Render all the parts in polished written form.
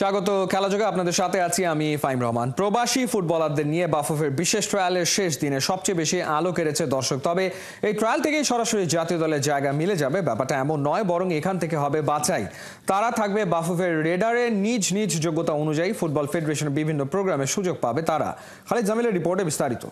স্বাগত খেলাযোগে আপনাদের সাথে আছি আমি ফাইম রহমান। প্রবাসী ফুটবলারদের নিয়ে বাফুফের বিশেষ ট্রায়ালের শেষ দিনে সবচেয়ে বেশি আলো কেড়েছে দর্শক। তবে এই ট্রায়াল থেকেই সরাসরি জাতীয় দলের জায়গা মিলে যাবে ব্যাপারটা এমন নয়, বরং এখান থেকে হবে বাছাই। তারা থাকবে বাফুফের রেডারে, নিজ নিজ যোগ্যতা অনুযায়ী ফুটবল ফেডারেশনের বিভিন্ন প্রোগ্রামে সুযোগ পাবে তারা। খালিদ জামিলের রিপোর্টে বিস্তারিত।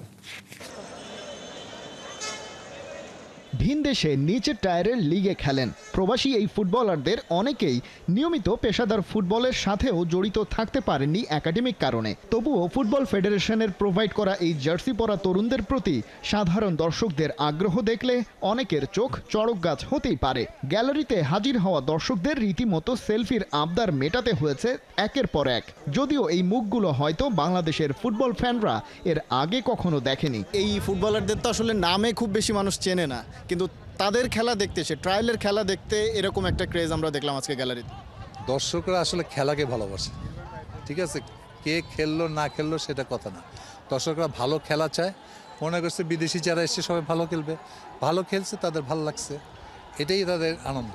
ভিন দেশে নিচের টায়ারের লিগে খেলেন প্রবাসী এই ফুটবলারদের অনেকেই নিয়মিত পেশাদার ফুটবলের সাথেও জড়িত থাকতে পারেননি একাডেমিক কারণে। তবুও ফুটবল ফেডারেশনের প্রোভাইড করা এই জার্সি পরা তরুণদের প্রতি সাধারণ দর্শকদের আগ্রহ দেখলে অনেকের চোখ চড়ক গাছ হতেই পারে। গ্যালারিতে হাজির হওয়া দর্শকদের রীতিমতো সেলফির আবদার মেটাতে হয়েছে একের পর এক, যদিও এই মুখগুলো হয়তো বাংলাদেশের ফুটবল ফ্যানরা এর আগে কখনো দেখেনি। এই ফুটবলারদের তো আসলে নামে খুব বেশি মানুষ চেনে না, কিন্তু তাদের খেলা দেখতে এসে ট্রায়ালের খেলা দেখতে এরকম একটা ক্রেজ আমরা দেখলাম আজকে গ্যালারিতে। দর্শকরা আসলে খেলাকে ভালোবাসে, ঠিক আছে, কে খেললো না খেললো সেটা কথা না। দর্শকরা ভালো খেলা চায়, মনে করছে বিদেশি যারা এসছে সবাই ভালো খেলবে, ভালো খেলছে তাদের ভালো লাগছে, এটাই তাদের আনন্দ।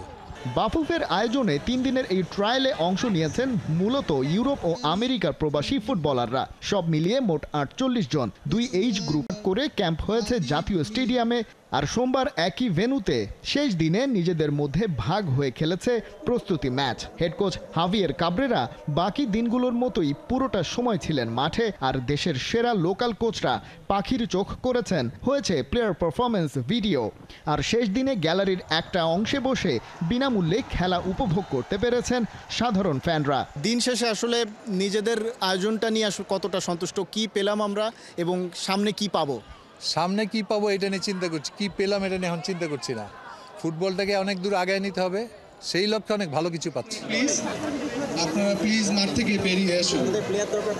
বাফুফের আয়োজনে 3 দিনের এই ট্রায়ালে অংশ নিয়েছেন মূলত ইউরোপ ও আমেরিকার প্রবাসী ফুটবলাররা। সব মিলিয়ে মোট 48 জন 2 এইজ গ্রুপ করে ক্যাম্প হয়েছে জাতীয় স্টেডিয়ামে। আর সোমবার একই ভেন্যুতে শেষ দিনে নিজেদের মধ্যে ভাগ হয়ে খেলেছে প্রস্তুতি match. Head coach Javier Cabrera বাকি দিনগুলোর মতোই পুরোটা সময় ছিলেন মাঠে, আর দেশের সেরা লোকাল কোচরা পাখির চোখ করেছেন। হয়েছে প্লেয়ার পারফরমেন্স ভিডিও। আর শেষ দিনে গ্যালারির একটা অংশে বসে বিনামূল্যে খেলা উপভোগ করতে পেরেছেন সাধারণ ফ্যানরা। দিন শেষে আসলে নিজেদের আয়োজনটা নিয়ে আসলে কতটা সন্তুষ্ট, কি পেলাম আমরা এবং সামনে কি পাবো। সামনে কি পাবো এটা নিয়ে চিন্তা করছি, কি পেলাম এটা নিয়ে এখন চিন্তা করছি না। ফুটবলটাকে অনেক দূর আগায় নিতে হবে, সেই লক্ষ্যে অনেক ভালো কিছু পাচ্ছি। আপনারা প্লিজ মাঠ থেকে বেরিয়ে আসুন,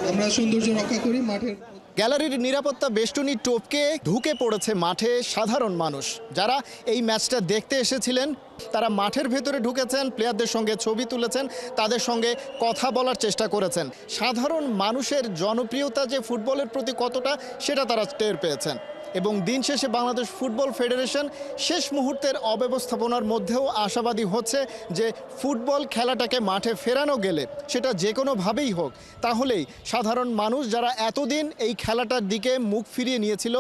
আমরা সৌন্দর্য রক্ষা করি মাঠের। গ্যালারির নিরাপত্তা বেষ্টনী টপকে ঢুকে পড়েছে মাঠে সাধারণ মানুষ। যারা এই ম্যাচটা দেখতে এসেছিলেন তারা মাঠের ভেতরে ঢুকেছেন, প্লেয়ারদের সঙ্গে ছবি তুলেছেন, তাদের সঙ্গে কথা বলার চেষ্টা করেছেন। সাধারণ মানুষের জনপ্রিয়তা যে ফুটবলের প্রতি কতটা সেটা তারা টের পেয়েছেন। এবং দিন শেষে বাংলাদেশ ফুটবল ফেডারেশন শেষ মুহূর্তের অব্যবস্থাপনার মধ্যেও আশাবাদী হচ্ছে যে ফুটবল খেলাটাকে মাঠে ফেরানো গেলে সেটা যে কোনোভাবেই হোক, তাহলেই সাধারণ মানুষ যারা এতদিন এই খেলাটার দিকে মুখ ফিরিয়ে নিয়েছিল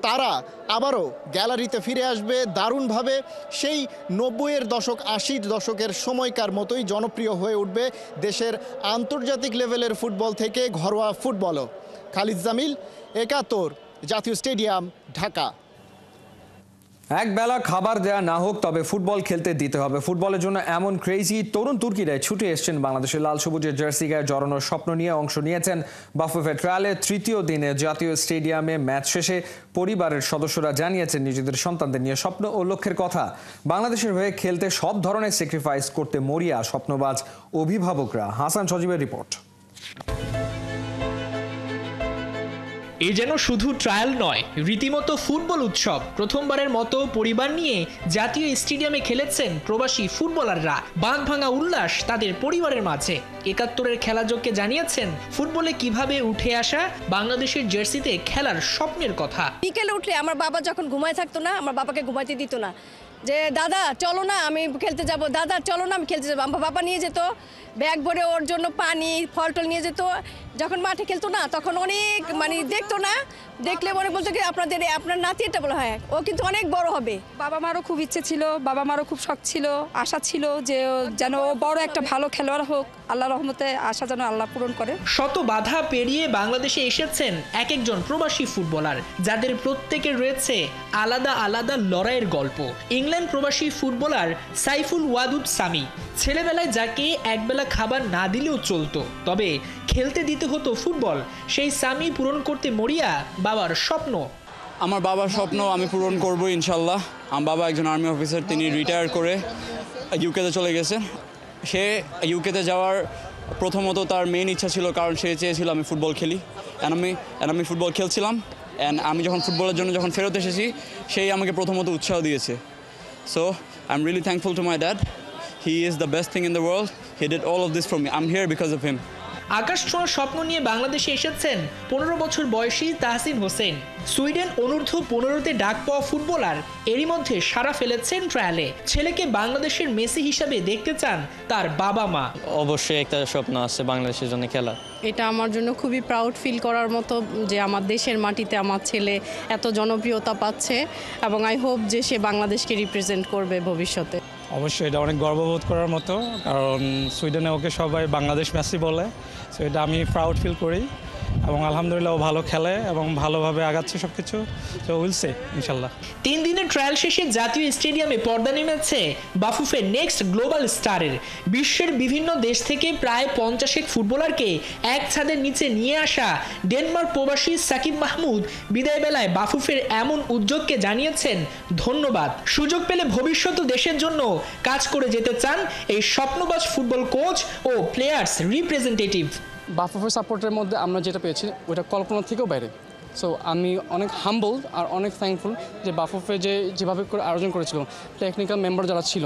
তারা আবারও গ্যালারিতে ফিরে আসবে দারুণভাবে। সেই 90-এর দশক 80-র দশকের সময়কার মতোই জনপ্রিয় হয়ে উঠবে দেশের আন্তর্জাতিক লেভেলের ফুটবল থেকে ঘরোয়া ফুটবলও। খালিদ জামিল, একাত্তর, জাতীয় স্টেডিয়াম, ঢাকা। এক বেলা খাবার দেয়া না হোক, তবে ফুটবল খেলতে দিতে হবে। ফুটবলের জন্য এমন ক্রেজি তরুণ তুর্কিরাই ছুটে এসছেন বাংলাদেশের লাল সবুজের জার্সি গায়ে জড়ানোর স্বপ্ন নিয়ে অংশ নিয়েছেন বাফুফের ট্রায়ালের 3য় দিনে জাতীয় স্টেডিয়ামে। ম্যাচ শেষে পরিবারের সদস্যরা জানিয়েছেন নিজেদের সন্তানদের নিয়ে স্বপ্ন ও লক্ষ্যের কথা। বাংলাদেশের হয়ে খেলতে সব ধরনের স্যাক্রিফাইস করতে মরিয়া স্বপ্নবাজ অভিভাবকরা। হাসান সজীবের রিপোর্ট। এ যেন শুধু ট্রায়াল নয়, রীতিমতো ফুটবল উৎসব। প্রথমবারের মতো পরিবার নিয়ে জাতীয় স্টেডিয়ামে খেলেছেন প্রবাসী ফুটবলাররা। বাঁধ ভাঙা উল্লাস তাদের পরিবারের মাঝে। 71-এর খেলাযোগকে জানিয়েছেন ফুটবলে কিভাবে উঠে আসা বাংলাদেশের জার্সিতে খেলার স্বপ্নের কথা। বিকেলে উঠলে আমার বাবা যখন ঘুমায় থাকতো না, আমার বাবাকে ঘুমাইতে দিত না, যে দাদা চলো না আমি খেলতে যাব, দাদা চলো না আমি খেলতে যাবো। আমার বাবা নিয়ে যেত ব্যাগ ভরে, ওর জন্য পানি ফল টল নিয়ে যেত। যখন মাঠে খেলতো না তখন অনেক দেখতো না, দেখলে মনে বলতো কি আপনার নাতি এটা বলে, হ্যাঁ ও কিন্তু অনেক বড় হবে। বাবা মারও খুব ইচ্ছে ছিল, বাবা মারও খুব শখ ছিল, আশা ছিল যে যেন ও বড় একটা ভালো খেলোয়াড় হোক। আল্লাহ রহমতে আশা যেন আল্লাহ পূরণ করে। শত বাধা পেরিয়ে বাংলাদেশে এসেছেন এক একজন প্রবাসী ফুটবলার, যাদের প্রত্যেকের রয়েছে আলাদা আলাদা লড়াইয়ের গল্প। ইংল্যান্ড প্রবাসী ফুটবলার সাইফুল ওয়াদুদ সামি, ছেলেবেলায় যাকে একবেলা খাবার না দিলেও চলতো, তবে খেলতে দিতে হতো ফুটবল। সেই সামি পূরণ করতে মরিয়া বাবার স্বপ্ন। আমার বাবার স্বপ্ন আমি পূরণ করব ইনশাল্লাহ। আমার বাবা একজন আর্মি অফিসার, তিনি রিটায়ার করে ইউকেতে চলে গেছেন। সে ইউকেতে যাওয়ার প্রথমত তার মেইন ইচ্ছা ছিল, কারণ সে চেয়েছিল আমি ফুটবল খেলি। আমি ফুটবল খেলছিলাম, অ্যান্ড আমি যখন ফুটবলের জন্য ফেরত এসেছি, সেই আমাকে প্রথমত উৎসাহ দিয়েছে। So I am really thankful to my dad. He is the best thing in the world. He did all of this for me. I'm here because of him. আকাশ ছোঁয়ার স্বপ্ন নিয়ে বাংলাদেশে এসেছেন 15 বছর বয়সী তাহসিন হোসেন। সুইডেন অনূর্ধ্ব 15-তে ডাক পাওয়া ফুটবলার এরই মধ্যে সাড়া ফেলেছেন ট্রায়ালে। ছেলেকে বাংলাদেশের মেসি হিসাবে দেখতে চান তার বাবা মা। অবশ্যই একটা স্বপ্ন আছে বাংলাদেশের জন্য খেলা। এটা আমার জন্য খুবই প্রাউড ফিল করার মতো যে আমার দেশের মাটিতে আমার ছেলে এত জনপ্রিয়তা পাচ্ছে, এবং আই হোপ যে সে বাংলাদেশকে রিপ্রেজেন্ট করবে ভবিষ্যতে। অবশ্যই এটা অনেক গর্ববোধ করার মতো, কারণ সুইডেনে ওকে সবাই বাংলাদেশ মেসি বলে, সো এটা আমি প্রাউড ফিল করি এবং আলহামদুলিল্লাহ ও ভালো খেলে এবং ভালোভাবে আগাচ্ছে সব কিছু, তো উইল সে ইনশাল্লাহ। 3 দিনের ট্রায়াল শেষে জাতীয় স্টেডিয়ামে পর্দা নেমেছে বাফুফের নেক্সট গ্লোবাল স্টারের। বিশ্বের বিভিন্ন দেশ থেকে প্রায় 50 ফুটবলারকে এক ছাদের নিচে নিয়ে আসা ডেনমার্ক প্রবাসী সাকিব মাহমুদ বিদায় বেলায় বাফুফের এমন উদ্যোগকে জানিয়েছেন ধন্যবাদ। সুযোগ পেলে ভবিষ্যৎ দেশের জন্য কাজ করে যেতে চান এই স্বপ্নবাজ ফুটবল কোচ ও প্লেয়ার্স রিপ্রেজেন্টেটিভ। বাফুফের সাপোর্টের মধ্যে আমরা যেটা পেয়েছি ওটা কল্পনা থেকেও বাইরে। সো আমি অনেক হাম্বল আর অনেক থ্যাঙ্কফুল যে বাফুফে যেভাবে করে আয়োজন করেছিল, টেকনিক্যাল মেম্বার যারা ছিল,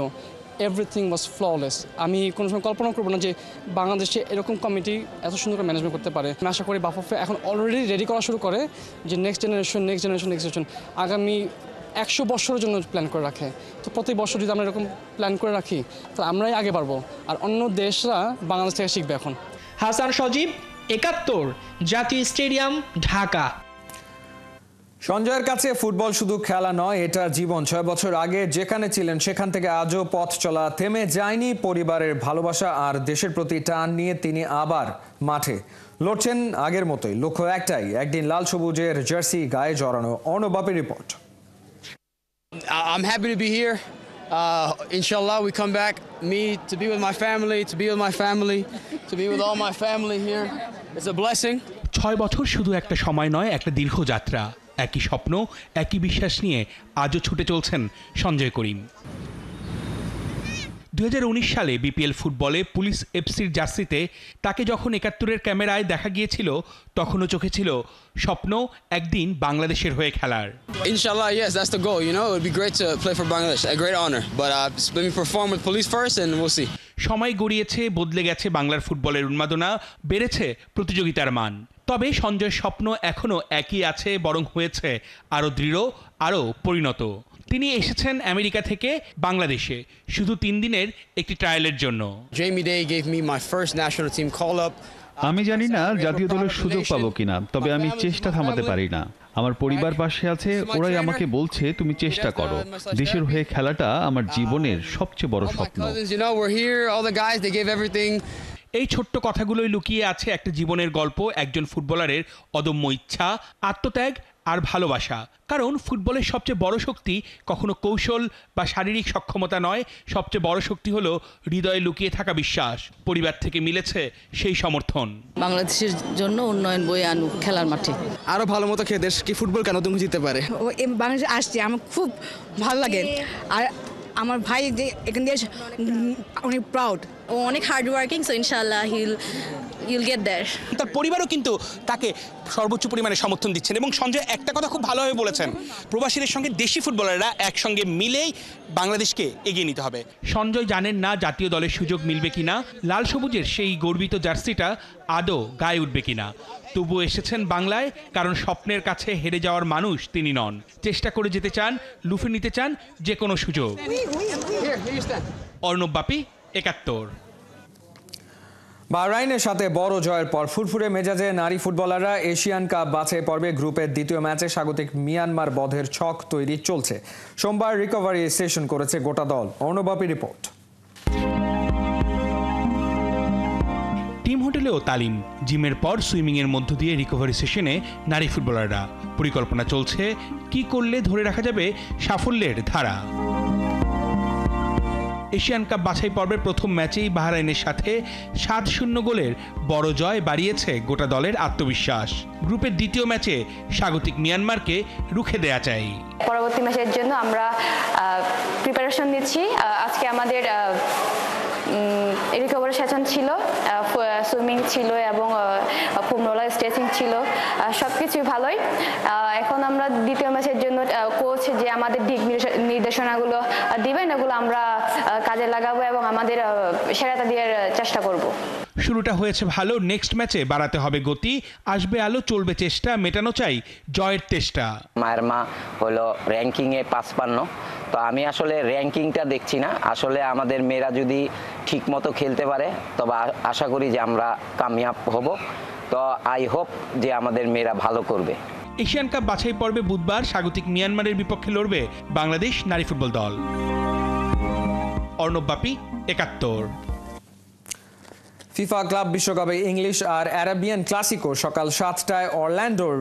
এভরিথিং ওয়াজ ফ্ললেস। আমি কোনো সময় কল্পনা করবো না যে বাংলাদেশে এরকম কমিটি এত সুন্দর করে ম্যানেজমেন্ট করতে পারে। আমি আশা করি বাফুফে এখন অলরেডি রেডি করা শুরু করে যে নেক্সট জেনারেশন আগামী 100 বছরের জন্য প্ল্যান করে রাখে। তো প্রতি বছর যদি আমরা এরকম প্ল্যান করে রাখি তাহলে আমরাই আগে পারবো, আর অন্য দেশরা বাংলাদেশ থেকে শিখবে। এখন হাসান সজীব, 71, জাতীয় স্টেডিয়াম, ঢাকা। সঞ্জয়ের কাছে ফুটবল শুধু খেলা নয়, এটা জীবন। 6 বছর আগে যেখানে ছিলেন সেখান থেকে আজও পথ চলা থেমে যায়নি। পরিবারের ভালোবাসা আর দেশের প্রতি টান নিয়ে তিনি আবার মাঠে লড়ছেন আগের মতোই। লক্ষ্য একটাই, একদিন লাল সবুজের জার্সি গায়ে জড়ানো। Arnab Bapi report. I'm happy to be here. Inshallah, we come back, me to be with my family, to be with all my family here. It's a blessing. 6 বছর শুধু একটা সময় নয়, একটা দীর্ঘ যাত্রা। একই স্বপ্ন, একই বিশ্বাস নিয়ে আজও ছুটে চলছেন সঞ্জয় করিম। 2019 সালে বিপিএল ফুটবলে পুলিশ এফসির জার্সিতে তাকে যখন 71-এর ক্যামেরায় দেখা গিয়েছিল, তখনও চোখে ছিল স্বপ্ন একদিন বাংলাদেশের হয়ে খেলার। Inshallah, yes, that's the goal. You know, it would be great to play for Bangladesh, a great honor. But let me perform with police first, and we'll see. সময় গড়িয়েছে, বদলে গেছে বাংলার ফুটবলের উন্মাদনা, বেড়েছে প্রতিযোগিতার মান। তবে সঞ্জয়ের স্বপ্ন এখনও একই আছে, বরং হয়েছে আরও দৃঢ়, আরও পরিণত। তিনি এসেছেন আমেরিকা থেকে বাংলাদেশে শুধু 3 দিনের একটি ট্রায়ালের জন্য। Jamie Day gave me my first national team call up. আমি জানি না জাতীয় দলের সুযোগ পাবো কিনা, তবে আমি চেষ্টা থামাতে পারি না। আমার পরিবার পাশে আছে, ওরাই আমাকে বলছে তুমি চেষ্টা করো। দেশের হয়ে খেলাটা আমার জীবনের সবচেয়ে বড় স্বপ্ন। এই ছোট্ট কথাগুলোই লুকিয়ে আছে একটা জীবনের গল্প, একজন ফুটবলারের অদম্য ইচ্ছা, আত্মত্যাগ আর ভালোবাসা। কারণ ফুটবলের সবচেয়ে বড় শক্তি কখনো কৌশল বা শারীরিক সক্ষমতা নয়, সবচেয়ে বড় শক্তি হলো হৃদয়ে লুকিয়ে থাকা বিশ্বাস। পরিবার থেকে মিলেছে সেই সমর্থন। বাংলাদেশের জন্য উন্নয়ন বয়ে আনুক খেলার মাঠে, আরো ভালো মতো খেয়ে দেশ কি ফুটবল কেন তুমি জিততে পারে। ও বাংলাদেশে আসছে, আমার খুব ভালো লাগে। আর আমার ভাই যে এখান দিয়ে অনেক প্রাউড, ও অনেক হার্ড ওয়ার্কিং, সো ইনশাআল্লাহ you'll get there. তার পরিবারও কিন্তু তাকে সর্বোচ্চ পরিমাণে সমর্থন দিচ্ছেন। এবং সঞ্জয় একটা কথা খুব ভালোভাবে বলেছেন, প্রবাসীদের সঙ্গে দেশি ফুটবলাররা একসঙ্গে মিলেই বাংলাদেশকে এগিয়ে নিতে হবে। সঞ্জয় জানেন না জাতীয় দলের সুযোগ মিলবে কিনা, লাল সবুজের সেই গর্বিত জার্সিটা আদৌ গায়ে উঠবে কিনা। তবুও এসেছেন বাংলায়, কারণ স্বপ্নের কাছে হেরে যাওয়ার মানুষ তিনি নন। চেষ্টা করে যেতে চান, লুফে নিতে চান যে কোনো সুযোগ। অর্ণব বাপি, 71। বাহরাইনের সাথে বড় জয়ের পর ফুরফুরে মেজাজে নারী ফুটবলাররা এশিয়ান কাপ বাছাই পর্বে গ্রুপের দ্বিতীয় ম্যাচে স্বাগতিক মিয়ানমার বধের ছক তৈরি চলছে। সোমবার রিকভারি সেশন করেছে গোটা দল। অর্ণব বাপির রিপোর্ট। টিম হোটেলেও তালিম, জিমের পর সুইমিংয়ের মধ্য দিয়ে রিকভারি সেশনে নারী ফুটবলাররা। পরিকল্পনা চলছে কি করলে ধরে রাখা যাবে সাফল্যের ধারা। এশিয়ান কাপ বাছাই পর্বের প্রথম ম্যাচেই বাহরাইনের সাথে 7-0 গোলের বড় জয় বাড়িয়েছে গোটা দলের আত্মবিশ্বাস। গ্রুপের দ্বিতীয় ম্যাচে স্বাগতিক মিয়ানমারকে রুখে দেয়া চাই। পরবর্তী ম্যাচের জন্য আমরা প্রিপারেশন নিচ্ছি। আজকে আমাদের রিকভারি সেশন ছিল, সুইমিং ছিল এবং খুব রোলার স্ট্রেচিং ছিল, সব কিছুই ভালোই। এখন আমরা দ্বিতীয় ম্যাচের জন্য কোচ যে আমাদের দিক নির্দেশনাগুলো দিবেন এগুলো আমরা কাজে লাগাবো এবং আমাদের সেরাটা দেওয়ার চেষ্টা করব। শুরুটা হয়েছে ভালো, নেক্সট ম্যাচে বাড়াতে হবে গতি, আসবে আলো, চলবে চেষ্টা, মেটানো চাই জয়ের তেষ্টা। মায়ের মা হলো র্যাঙ্কিংয়ে 55, তো আমি আসলে র্যাঙ্কিংটা দেখছি না, আসলে আমাদের মেয়েরা যদি ঠিক মতো খেলতে পারে তবে আশা করি যে আমরা কামিয়াব হব। তো আই হোপ যে আমাদের মেয়েরা ভালো করবে। এশিয়ান কাপ বাছাই পর্বে বুধবার স্বাগতিক মিয়ানমারের বিপক্ষে লড়বে বাংলাদেশ নারী ফুটবল দল। অর্ণব বাপি, ৭১। ফিফা ক্লাব বিশ্বকাপে ইংলিশ আর অ্যারাবিয়ান ক্লাসিকো সকাল 7টায় অরল্যান্ডোর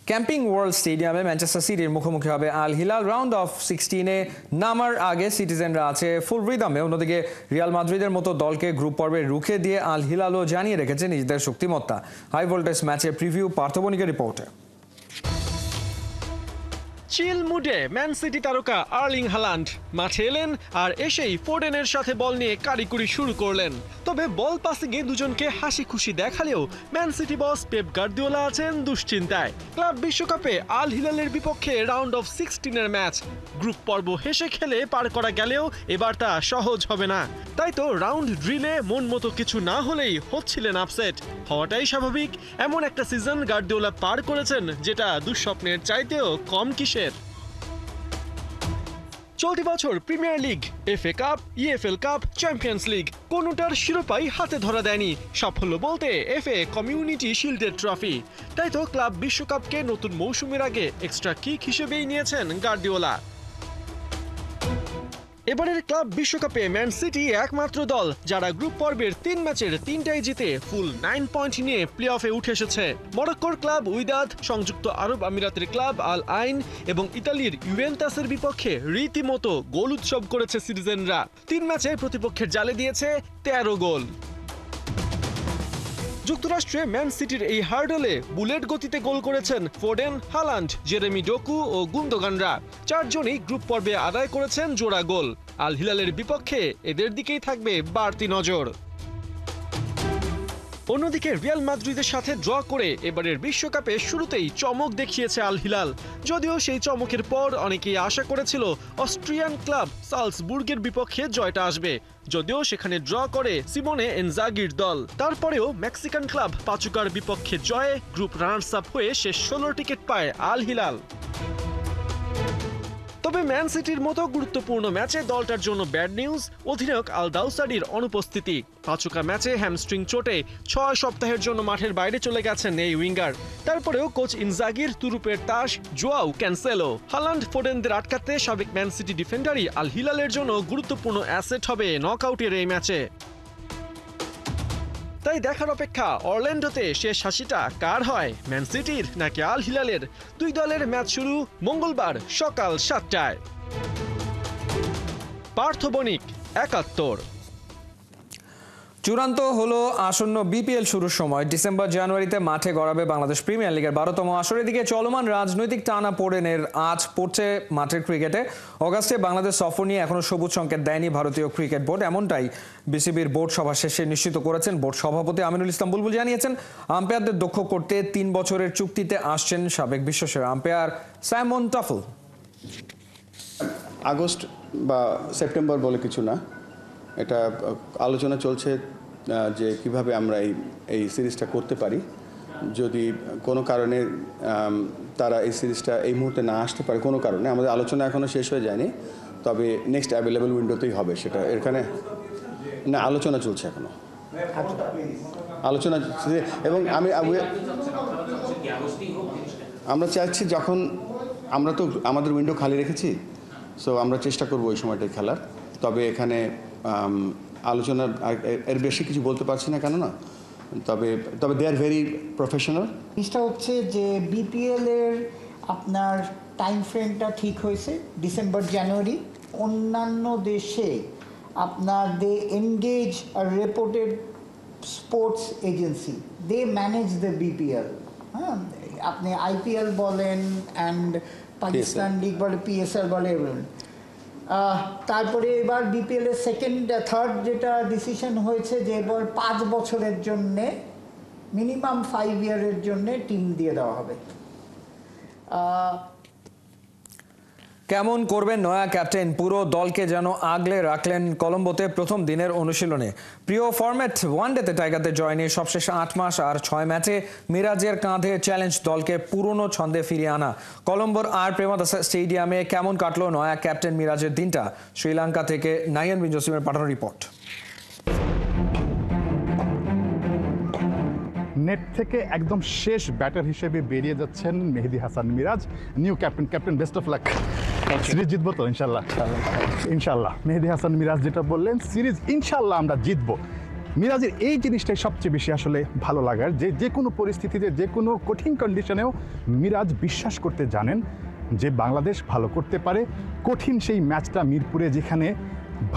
ক্যাম্পিং ওয়ার্ল্ড স্টেডিয়ামে ম্যানচেস্টার সিটির মুখোমুখি হবে আল হিলাল। রাউন্ড অফ 16-এ নামার আগে সিটিজেনরা আছে ফুল রিদমে। অন্যদিকে রিয়াল মাদ্রিদের মতো দলকে গ্রুপ পর্বে রুখে দিয়ে আল হিলালও জানিয়ে রেখেছে নিজেদের শক্তিমত্তা। হাই ভোল্টেজ ম্যাচের প্রিভিউ পার্থবণিকের রিপোর্টে। চিল মুডে ম্যান সিটি তারকা আর্লিং হালান্ড মাঠে এলেন আর এসেই ফোডেনের সাথে বল নিয়ে কারিকুরি শুরু করলেন। তবে বল পাসিংয়ে দুজনকে হাসি খুশি দেখালেও ম্যান সিটি বস পেপ গার্দিওলা আছেন দুশ্চিন্তায়। ক্লাব বিশ্বকাপে আল হিলালের বিপক্ষে রাউন্ড অফ 16-এর ম্যাচ গ্রুপ পর্ব হেসে খেলে পার করা গেলেও এবার তা সহজ হবে না। তাই তো রাউন্ড ড্রিলে মন মতো কিছু না হলেই হচ্ছিলেন আপসেট। হওয়াটাই স্বাভাবিক, এমন একটা সিজন গার্দিওলা পার করেছেন যেটা দুঃস্বপ্নের চাইতেও কম কিসের। চলতি বছর premier league, FA cup, EFL cup, champions league কোনোটার শিরোপাই হাতে ধরা দেয়নি। সাফল্য বলতে এফএ কমিউনিটি শিল্ডের ট্রফি। তাই তো ক্লাব বিশ্বকাপকে নতুন মৌসুমের আগে এক্সট্রা কিক হিসেবেই নিয়েছেন গার্দিওলা। এবারের ক্লাব বিশ্বকাপে ম্যান সিটি একমাত্র দল যারা গ্রুপ পর্বের 3 ম্যাচের 3টাই জিতে ফুল 9 পয়েন্ট নিয়ে প্লে অফে উঠে এসেছে। মরক্কোর ক্লাব উইদাদ, সংযুক্ত আরব আমিরাতের ক্লাব আল আইন এবং ইতালির ইউভেন্টাসের বিপক্ষে রীতিমতো গোল উৎসব করেছে সিটিজেনরা। 3 ম্যাচে প্রতিপক্ষের জালে দিয়েছে 13 গোল। যুক্তরাষ্ট্রে ম্যান সিটির এই হার্ডলে বুলেট গতিতে গোল করেছেন ফোডেন, হালান্ড, জেরেমি ডোকু ও গুন্দোগানরা। 4 জনই গ্রুপ পর্বে আদায় করেছেন জোড়া গোল। আল হিলালের বিপক্ষে এদের দিকেই থাকবে বাড়তি নজর। অন্যদিকে রিয়াল মাদ্রিদের সাথে ড্র করে এবারের বিশ্বকাপে শুরুতেই চমক দেখিয়েছে আল হিলাল। যদিও সেই চমকের পর অনেকেই আশা করেছিল অস্ট্রিয়ান ক্লাব সালসবুর্গের বিপক্ষে জয়টা আসবে, যদিও সেখানে ড্র করে সিমোনে ইনজাগির দল। তারপরেও মেক্সিকান ক্লাব পাচুকার বিপক্ষে জয়ে গ্রুপ রানার্স আপ হয়ে শেষ 16 টিকিট পায় আল হিলাল। তবে ম্যান সিটির মতো গুরুত্বপূর্ণ ম্যাচে দলটার জন্য ব্যাড নিউজ, অধিনায়ক আল দাউসারির অনুপস্থিতি। পাচুকা ম্যাচে হ্যামস্ট্রিং চোটে 6 সপ্তাহের জন্য মাঠের বাইরে চলে গেছেন এই উইঙ্গার। তারপরেও কোচ ইনজাগির তুরুপের তাস জোয়াও ক্যান্সেলো। হালান্ড, ফোডেনদের আটকাতে সাবেক ম্যান সিটি ডিফেন্ডারই আল হিলালের জন্য গুরুত্বপূর্ণ অ্যাসেট হবে নকআউটের এই ম্যাচে। তাই দেখার অপেক্ষা অরল্যান্ডোতে শেষ হাসিটা কার হয়, ম্যান সিটির নাকি আল হিলালের। 2 দলের ম্যাচ শুরু মঙ্গলবার সকাল 7টায়। পার্থ বণিক, ৭১। চূড়ান্ত হলো আসন্ন বিপিএল শুরুর সময়। ডিসেম্বর জানুয়ারিতে মাঠে গড়াবে বাংলাদেশ প্রিমিয়ার লিগের 12তম আসরের দিকে চলমান রাজনৈতিক টানাপোড়েনের আজ পড়ছে মাঠের ক্রিকেটে। অগাস্টে বাংলাদেশ সফর নিয়ে এখনো সবুজ সংকেত দেয়নি ভারতীয় ক্রিকেট বোর্ড, এমনটাই বিসিবির বোর্ড সভা শেষে নিশ্চিত করেছেন বোর্ড সভাপতি আমিনুল ইসলাম বুলবুল। জানিয়েছেন আম্পায়ারদের দক্ষ করতে 3 বছরের চুক্তিতে আসছেন সাবেক বিশ্বসেরা আম্পায়ার সাইমন টাফল। আগস্ট বা সেপ্টেম্বর বলে কিছু না, এটা আলোচনা চলছে যে কিভাবে আমরা এই সিরিজটা করতে পারি। যদি কোনো কারণে তারা এই সিরিজটা এই মুহূর্তে না আসতে পারে, কোনো কারণে, আমাদের আলোচনা এখনও শেষ হয়ে যায়নি, তবে নেক্সট অ্যাভেলেবল উইন্ডোতেই হবে সেটা। এখানে না আলোচনা চলছে এখনো, আলোচনা। এবং আমরা চাইছি যখন আমরা তো আমাদের উইন্ডো খালি রেখেছি, সো আমরা চেষ্টা করবো ওই সময়টাই খেলার। তবে এখানে আলোচনা এর বেশি কিছু বলতে পারছি না, কেননা তবে দে আর ভেরি প্রফেশনাল। জিনিসটা হচ্ছে যে বিপিএলের আপনার টাইম ফ্রেমটা ঠিক হয়েছে ডিসেম্বর জানুয়ারি। অন্যান্য দেশে আপনার দে এনগেজ আর reputed sports agency, they manage the BPL. হ্যাঁ, আপনি আইপিএল বলেন অ্যান্ড পাকিস্তান লিগ বলে, পিএসএল বলে, তারপরে এবার বিপিএল এর থার্ড যেটা ডিসিশন হয়েছে যে এবার 5 বছরের জন্যে মিনিমাম 5 ইয়ারের জন্যে টিম দিয়ে দেওয়া হবে। কেমন করবেন নয়া ক্যাপ্টেন, পুরো দলকে যেন আগলে রাখলেন কলম্বোতে প্রথম দিনের অনুশীলনে। প্রিয় ফরম্যাট ওয়ানডেতে টাইগারদের জয় নিয়ে সবশেষ 8 মাস আর 6 ম্যাচে মিরাজের কাঁধে চ্যালেঞ্জ দলকে পুরনো ছন্দে ফিরিয়ে আনা। কলম্বোর আর প্রেমাদাসা স্টেডিয়ামে কেমন কাটলো নয়া ক্যাপ্টেন মিরাজের দিনটা? শ্রীলঙ্কা থেকে নাইয়ান বিন জসিমের পাঠানো রিপোর্ট। নেট থেকে একদম শেষ ব্যাটার হিসেবে বেরিয়ে যাচ্ছেন Mehedi Hasan Miraz, new captain. Best of luck. Series জিতবো তো ইনশাল্লাহ। মেহেদী হাসান মিরাজ যেটা বললেন, সিরিজ ইনশাল্লাহ আমরা জিতবো। মিরাজের এই জিনিসটাই সবচেয়ে বেশি আসলে ভালো লাগার, যে কোনো পরিস্থিতিতে, যে কোনো কঠিন কন্ডিশনেও মিরাজ বিশ্বাস করতে জানেন যে বাংলাদেশ ভালো করতে পারে। কঠিন সেই ম্যাচটা মিরপুরে, যেখানে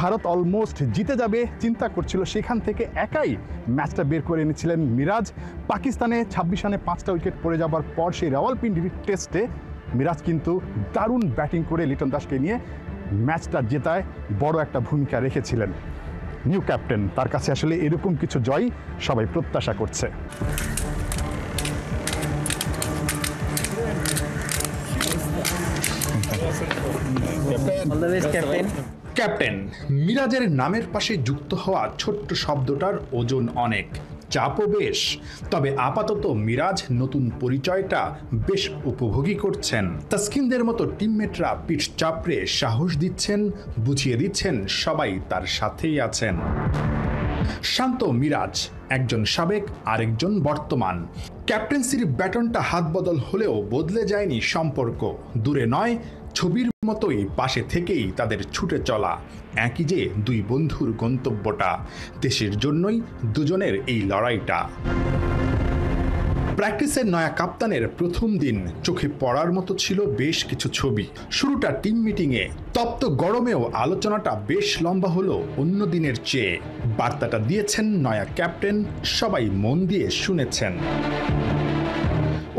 ভারত অলমোস্ট জিতে যাবে চিন্তা করছিল, সেখান থেকে একাই ম্যাচটা বের করে এনেছিলেন মিরাজ। পাকিস্তানে 26 রানে 5টা উইকেট পড়ে যাবার পর সেই রাওয়ালপিন্ডি টেস্টে মিরাজ কিন্তু দারুণ ব্যাটিং করে লিটন দাসকে নিয়ে ম্যাচটা জেতায় বড় একটা ভূমিকা রেখেছিলেন। নিউ ক্যাপ্টেন, তার কাছে আসলে এরকম কিছু জয় সবাই প্রত্যাশা করছে। ক্যাপ্টেন মিরাজের নামের পাশে যুক্ত হওয়া ছোট্ট শব্দটার ওজন অনেক, চাপও বেশ। তবে আপাতত মিরাজ নতুন পরিচয়টা বেশ উপভোগী করছেন। তাসকিনদের মতো টিমমেটরা পিঠ চাপড়ে সাহস দিচ্ছেন, বুঝিয়ে দিচ্ছেন সবাই তার সাথেই আছেন। শান্ত মিরাজ, একজন সাবেক আরেকজন বর্তমান। ক্যাপ্টেন্সির ব্যাটনটা হাত বদল হলেও বদলে যায়নি সম্পর্ক। দূরে নয়, ছবির মতোই পাশে থেকেই তাদের ছুটে চলা। একই যে দুই বন্ধুর গন্তব্যটা, দেশের জন্যই দুজনের এই লড়াইটা। প্র্যাকটিসের নয়া কাপ্তানের প্রথম দিন চোখে পড়ার মতো ছিল বেশ কিছু ছবি। শুরুটা টিম মিটিংয়ে, তপ্ত গরমেও আলোচনাটা বেশ লম্বা হলো অন্য দিনের চেয়ে। বার্তাটা দিয়েছেন নয়া ক্যাপ্টেন, সবাই মন দিয়ে শুনেছেন।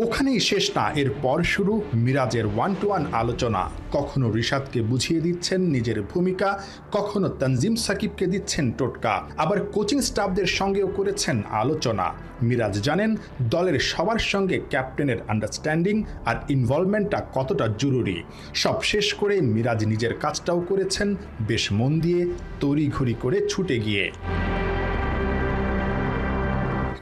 ওখানেই শেষ না, এরপর শুরু মিরাজের 1-to-1 আলোচনা। কখনো রিশাদকে বুঝিয়ে দিচ্ছেন নিজের ভূমিকা, কখনো তানজিম সাকিবকে দিচ্ছেন টোটকা, আবার কোচিং স্টাফদের সঙ্গেও করেছেন আলোচনা। মিরাজ জানেন দলের সবার সঙ্গে ক্যাপ্টেনের আন্ডারস্ট্যান্ডিং আর ইনভলভমেন্টটা কতটা জরুরি। সব শেষ করে মিরাজ নিজের কাজটাও করেছেন বেশ মন দিয়ে, তড়িঘড়ি করে ছুটে গিয়ে।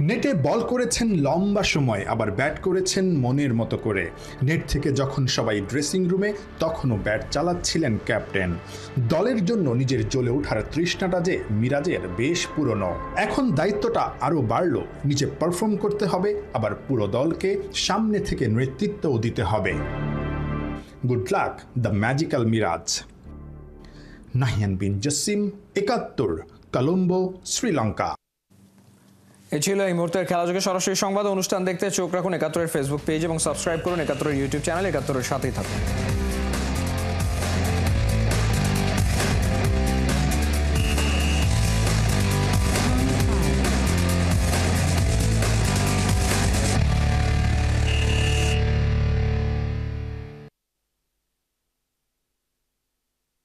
নেটে বল করেছেন লম্বা সময়, আবার ব্যাট করেছেন মনের মতো করে। নেট থেকে যখন সবাই ড্রেসিং রুমে, তখনও ব্যাট চালাচ্ছিলেন ক্যাপ্টেন। দলের জন্য নিজের জ্বলে ওঠার তৃষ্ণাটা যে মিরাজের বেশ পুরনো। এখন দায়িত্বটা আরও বাড়ল, নিজে পারফর্ম করতে হবে, আবার পুরো দলকে সামনে থেকে নেতৃত্বও দিতে হবে। Good luck the magical Miraz. Nahiyan Bin Jasim, 71, Colombo, Sri Lanka. এ ছিল এই মুহূর্তের খেলাযোগে সরাসরি সংবাদ অনুষ্ঠান দেখতে চোখ রাখুন 71-এর ফেসবুক পেজ এবং সাবস্ক্রাইব করুন 71-এর ইউটিউব চ্যানেল। 71-এর সাথেই থাকুন।